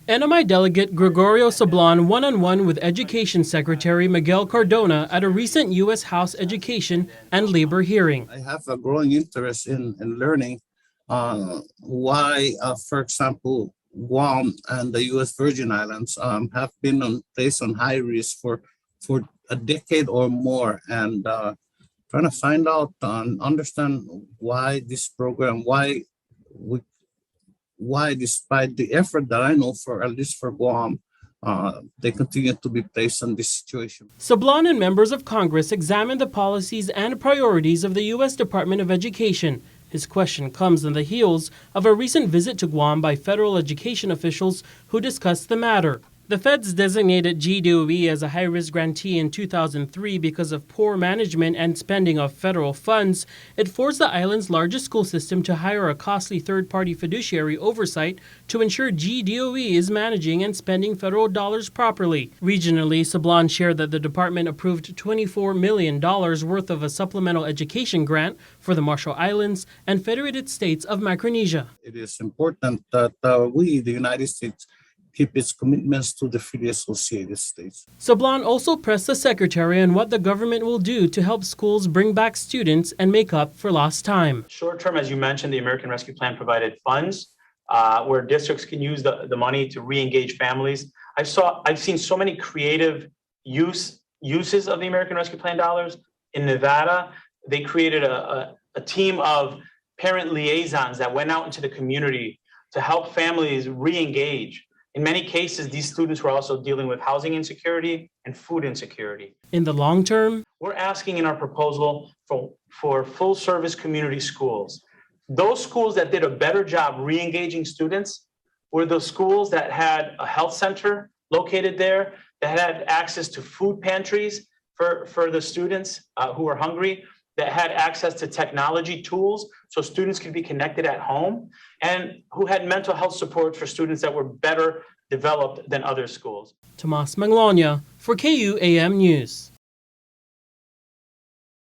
NMI delegate Gregorio Sablan one-on-one with Education Secretary Miguel Cardona at a recent U.S. House Education and Labor hearing. I have a growing interest in learning why, for example, Guam and the U.S. Virgin Islands have been placed on high risk for a decade or more, and trying to find out and understand why this program, why despite the effort that I know for at least for Guam, they continue to be placed in this situation. Sablan and members of Congress examined the policies and priorities of the U.S. Department of Education. His question comes on the heels of a recent visit to Guam by federal education officials who discussed the matter. The feds designated GDOE as a high-risk grantee in 2003 because of poor management and spending of federal funds. It forced the island's largest school system to hire a costly third-party fiduciary oversight to ensure GDOE is managing and spending federal dollars properly. Regionally, Sablan shared that the department approved $24 million worth of a supplemental education grant for the Marshall Islands and Federated States of Micronesia. It is important that we, the United States, keep its commitments to the freely associated states. Sablan also pressed the secretary on what the government will do to help schools bring back students and make up for lost time. Short term, as you mentioned, the American Rescue Plan provided funds where districts can use the money to re-engage families. I've seen so many creative uses of the American Rescue Plan dollars. In Nevada, they created a team of parent liaisons that went out into the community to help families re-engage. In many cases, these students were also dealing with housing insecurity and food insecurity. In the long term, we're asking in our proposal for full-service community schools. Those schools that did a better job re-engaging students were those schools that had a health center located there, that had access to food pantries for the students who are hungry, that had access to technology tools so students could be connected at home, and who had mental health support for students that were better developed than other schools. Tomas Manglona for KUAM News.